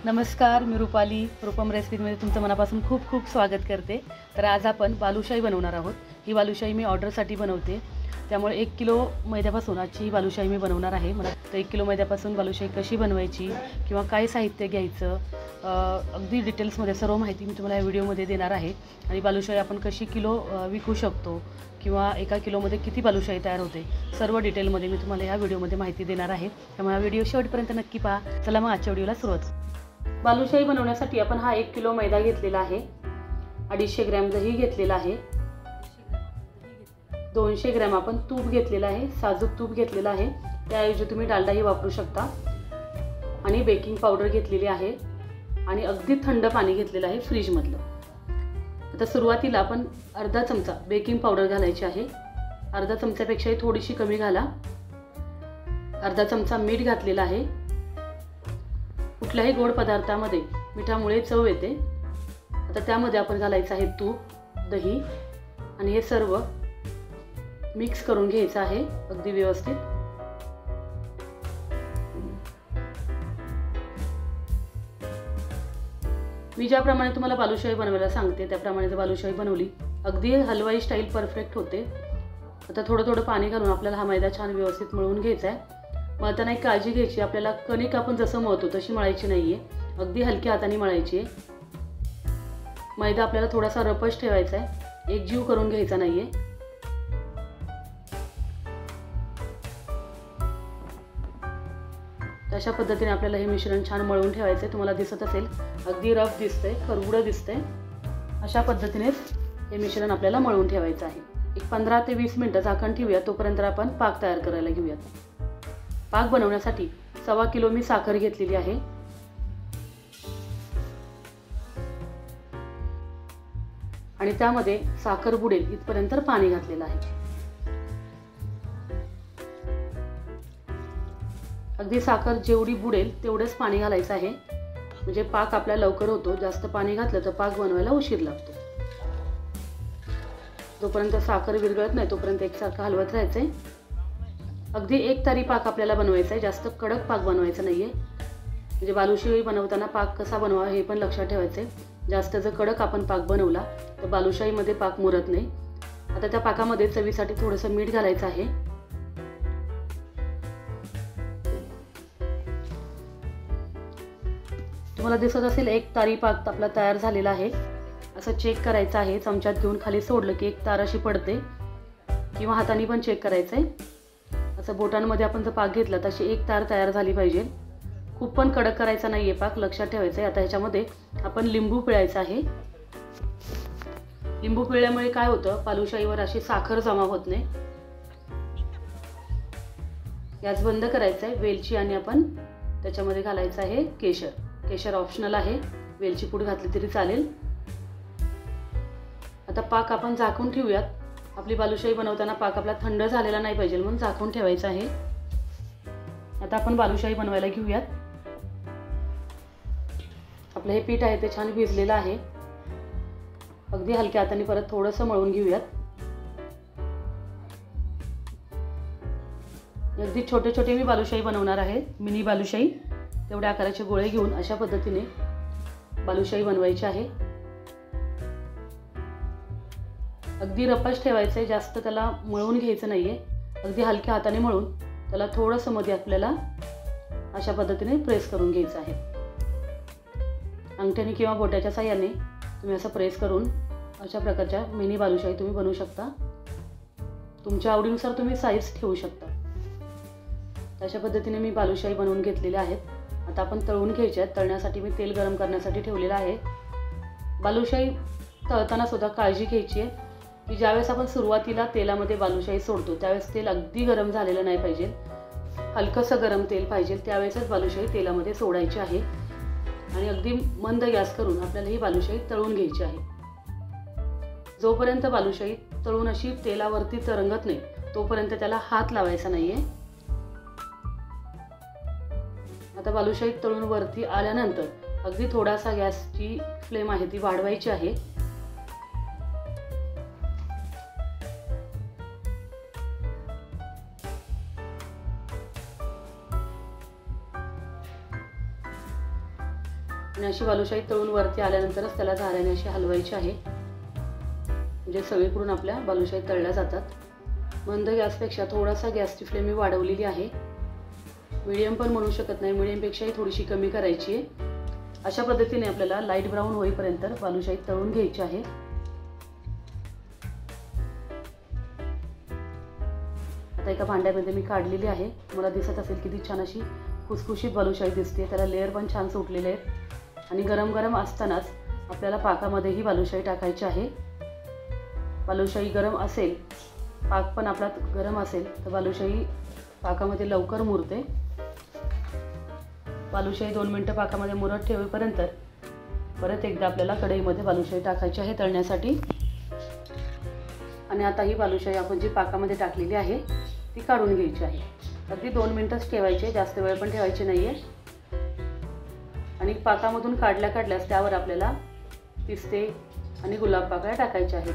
नमस्कार, मी रुपाली रूपम रेसिपीमध्ये तुमचं मनापासून खूप खूप स्वागत करते। तर आज आपण बालुशाही बनवणार आहोत। ही बालुशाही मी ऑर्डरसाठी बनवते, त्यामुळे 1 किलो मैद्यापासून आजची ही बालुशाही मी बनवणार आहे। मला तर 1 किलो मैद्यापासून बालुशाही कशी बनवायची किंवा काय साहित्य घ्यायचं अगदी डिटेल्समध्ये सर्व माहिती मी तुम्हाला या व्हिडिओमध्ये देणार आहे। आणि बालुशाही आपण कशी किलो विकू शकतो किंवा 1 किलोमध्ये किती बालुशाही तयार होते सर्व डिटेलमध्ये मी तुम्हाला या व्हिडिओमध्ये माहिती देणार आहे। त्यामुळे हा व्हिडिओ शेवटपर्यंत नक्की पहा। चला मग आजच्या व्हिडिओला सुरुवात। बालुशाही बनवण्यासाठी आपण हा 1 किलो मैदा घेतलेला आहे, 250 ग्रॅम दही घेतलेला आहे, 200 ग्रॅम आपण तूप घेतलेला आहे, साजूक तूप घेतलेला आहे, त्याऐवजी तुम्ही डालडाही वापरू शकता, आणि बेकिंग पावडर घेतलेली आहे, आणि अगदी थंड पाणी घेतलेलं आहे फ्रीजमधलं। आता सुरुवातीला आपण अर्धा चमचा बेकिंग पावडर घालायची आहे, अर्धा चमच्यापेक्षाही थोडीशी कमी घाला। अर्धा चमचा मीठ घातलेला आहे। कुठल्याही गोड पदार्थामध्ये मिठामुळे चव येते। आता त्यामध्ये आपण घालायचं आहे तूप, दही, आणि हे सर्व मिक्स करून घ्यायचं आहे अगदी व्यवस्थित। मी ज्याप्रमाणे तुम्हाला बालुशाही बनवायला सांगते त्याप्रमाणे जर बालुशाही बनवली अगदी हलवाई स्टाईल परफेक्ट होते। आता थोडं थोडं पाणी घालून आपल्याला हा मैदा छान व्यवस्थित मळून घ्यायचा आहे। मळताना एक काळजी घ्यायची, आपल्याला कणिक आपण जसं मळतो तशी मळायची नाहीये, अगदी हलक्या हाताने मळायची आहे। मैदा आपल्याला थोडासा रपच ठेवायचा आहे, एकजीव करून घ्यायचा नाहीये। अशा पद्धतीने आपल्याला हे मिश्रण छान मळून ठेवायचं आहे। तुम्हाला दिसत असेल अगदी रफ दिसतंय, खरबुडं दिसतंय। अशा पद्धतीनेच हे मिश्रण आपल्याला मळून ठेवायचं आहे। एक 15 ते 20 मिनिटं झाकण ठेवूया, तोपर्यंत आपण पाक तयार करायला घेऊयात। पाक बनवण्यासाठी 1.25 किलो मी साखर घेतलेली आहे, आणि त्यामध्ये साखर बुडेल इथपर्यंत पाणी घातलेलं आहे। अगदी साखर जेवढी बुडेल तेवढेच पाणी घालायचं आहे, म्हणजे पाक आपला लवकर होतो। जास्त पाणी घातलं तर पाक बनवायला उशीर लागतो। जोपर्यंत साखर विरघळत नाही तोपर्यंत एकसारखं हलवत राहायचंय। अगदी एक तारी पाक आपल्याला बनवायचा आहे, जास्त कडक पाक बनवायचा नाहीये। म्हणजे बालुशाही बनवताना पाक कसा बनवावा हे पण लक्षात ठेवायचंय। जास्त जर कडक आपण पाक बनवला तर बालुशाहीमध्ये पाक मुरत नाही। आता त्या पाकामध्ये चवीसाठी थोडंसं मीठ घालायचं आहे। तुम्हाला दिसत असेल एक तारी पाक आपला तयार झालेला आहे। असं चेक करायचं आहे, चमच्यात घेऊन खाली सोडलं की एक तार अशी पडते, किंवा हाताने पण चेक करायचं आहे। असं बोटांमध्ये आपण जर पाक घेतला तशी एक तार तयार झाली पाहिजे। खूप पण कडक करायचा नाहीये पाक, लक्षात ठेवायचं आहे। आता ह्याच्यामध्ये आपण लिंबू पिळायचं आहे। लिंबू पिळल्यामुळे काय होतं, बालुशाहीवर अशी साखर जमा होत नाही। गॅस बंद करायचा आहे। वेलची आणि आपण त्याच्यामध्ये घालायचं आहे केशर। केशर ऑप्शनल आहे, वेलची पूड घातली तरी चालेल। आता पाक आपण झाकून ठेवूयात। आपली बालुशाही बनवताना पाक आपला थंड झालेला नाही पाहिजे, म्हणून झाकून ठेवायचं आहे। आता आपण बालुशाही बनवायला घेऊयात। आपलं हे पीठ आहे ते छान भिजलेलं आहे, अगदी हलक्या हाताने परत थोडंसं मळून घेऊयात। अगदी छोटे छोटे मी बालुशाही बनवणार आहे, मिनी बालुशाही। तेवढ्या आकाराचे गोळे घेऊन अशा पद्धतीने बालुशाही बनवायची आहे। अगदी रपाच ठेवायचं आहे, जास्त त्याला मळून घ्यायचं नाहीये। अगदी हलक्या हाताने मळून त्याला थोडंसं मध्ये आपल्याला अशा पद्धतीने प्रेस करून घ्यायचं आहे। अंगठ्याने किंवा बोटाच्या साहाय्याने तुम्ही असं प्रेस करून अशा प्रकारच्या मिनी बालुशाही तुम्ही बनवू शकता। तुमच्या आवडीनुसार तुम्ही साईज ठेवू शकता। अशा पद्धतीने मी बालुशाही बनवून घेतलेल्या आहेत। आता आपण तळून घ्यायच्या आहेत। तळण्यासाठी मी तेल गरम करण्यासाठी ठेवलेलं आहे। बालुशाही तळताना सुद्धा काळजी घ्यायची आहे की ज्यावेळेस आपण सुरुवातीला तेलामध्ये बालुशाही सोडतो त्यावेळेस तेल अगदी गरम झालेलं नाही पाहिजे, हलकंसं गरम तेल पाहिजे। त्यावेळेसच बालुशाही तेलामध्ये सोडायची आहे, आणि अगदी मंद गॅस करून आपल्याला ही बालुशाही तळून घ्यायची आहे। जोपर्यंत बालुशाही तळून अशी तेलावरती तरंगत नाही तोपर्यंत त्याला हात लावायचा नाहीये। आता बालुशाही तळून वरती आल्यानंतर अगदी थोडासा गॅसची फ्लेम आहे ती वाढवायची आहे। आणि अशी बालुशाही तळून वरती आल्यानंतरच त्याला झाऱ्याने अशी हलवायची आहे, म्हणजे सगळीकडून आपल्या बालुशाही तळल्या जातात। मंद गॅसपेक्षा थोडासा गॅसची फ्लेम मी वाढवलेली आहे, मीडियम पण म्हणू शकत नाही, मीडियमपेक्षाही थोडीशी कमी करायची आहे। अशा पद्धतीने आपल्याला लाईट ब्राऊन होईपर्यंत बालुशाही तळून घ्यायची आहे। आता एका भांड्यामध्ये मी काढलेली आहे, मला दिसत असेल किती छान अशी खुसखुशीत बालुशाही दिसते, त्याला लेअर पण छान सुटलेले आहेत। आणि गरम गरम असतानाच आपल्याला पाकामध्ये ही बालुशाही टाकायची आहे। बालुशाही गरम असेल, पाक पण आपला गरम असेल तर बालुशाही पाकामध्ये लवकर मुरते। बालुशाही 2 मिनिटं पाकामध्ये मुरत ठेवेपर्यंत परत एकदा आपल्याला कढईमध्ये बालुशाही टाकायची आहे तळण्यासाठी। आणि आता ही बालुशाही आपण जी पाकामध्ये टाकलेली आहे ती काढून घ्यायची आहे। अगदी 2 मिनिटच ठेवायचे, जास्त वेळ पण ठेवायची नाही आहे। आणि पाकामधून काढल्यास त्यावर आपल्याला पिस्ते आणि गुलाब पाकळ्या टाकायच्या आहेत।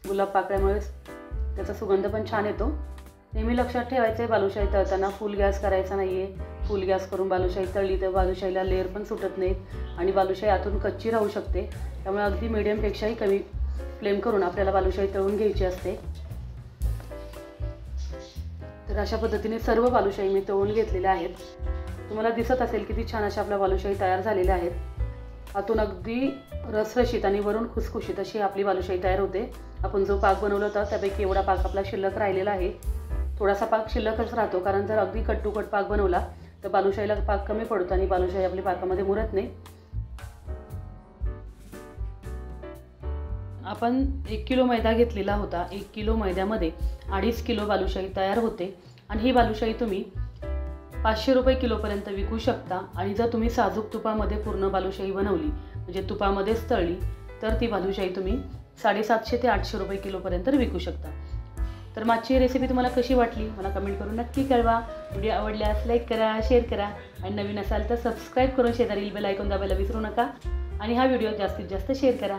गुलाब पाकळ्यामुळे त्याचा सुगंध पण छान येतो। नेहमी लक्षात ठेवायचं आहे, बालुशाही तळताना फुल गॅस करायचा नाही आहे। फुल गॅस करून बालुशाही तळली तर बालुशाहीला लेअर पण सुटत नाहीत आणि बालुशाही आतून कच्ची राहू शकते। त्यामुळे अगदी मीडियमपेक्षाही कमी फ्लेम करून आपल्याला बालुशाही तळून घ्यायची असते। तर अशा पद्धतीने सर्व बालुशाही मी तळून घेतलेल्या आहेत। तुम्हाला दिसत असेल किती छान अशा आपल्या बालुशाही तयार झालेल्या आहेत। आतून अगदी रसरशीत आणि वरून खुसखुशीत अशी आपली बालुशाही तयार होते। आपण जो पाक बनवला होता त्यापैकी एवढा पाक आपला शिल्लक राहिलेला आहे। थोडासा पाक शिल्लकच राहतो, कारण जर अगदी कट पाक बनवला तर बालुशाहीला पाक कमी पडतो आणि बालुशाही आपली पाकामध्ये मुरत नाही। आपण 1 किलो मैदा घेतलेला होता, 1 किलो मैद्यामध्ये 2.5 किलो बालुशाही तयार होते। आणि ही बालुशाही तुम्ही 500 रुपये किलोपर्यंत विकू शकता। आणि जर तुम्ही साजूक तुपामध्ये पूर्ण बालुशाही बनवली, म्हणजे तुपामध्येच तळली, तर ती बालुशाही तुम्ही 750 ते 800 रुपये किलोपर्यंत विकू शकता। तर मागची रेसिपी तुम्हाला कशी वाटली मला कमेंट करून नक्की कळवा। व्हिडिओ आवडल्यास लाईक करा, शेअर करा आणि नवीन असाल तर सबस्क्राईब करून शेजारील बेल आयकॉन दाबायला विसरू नका। आणि हा व्हिडिओ जास्तीत जास्त शेअर करा।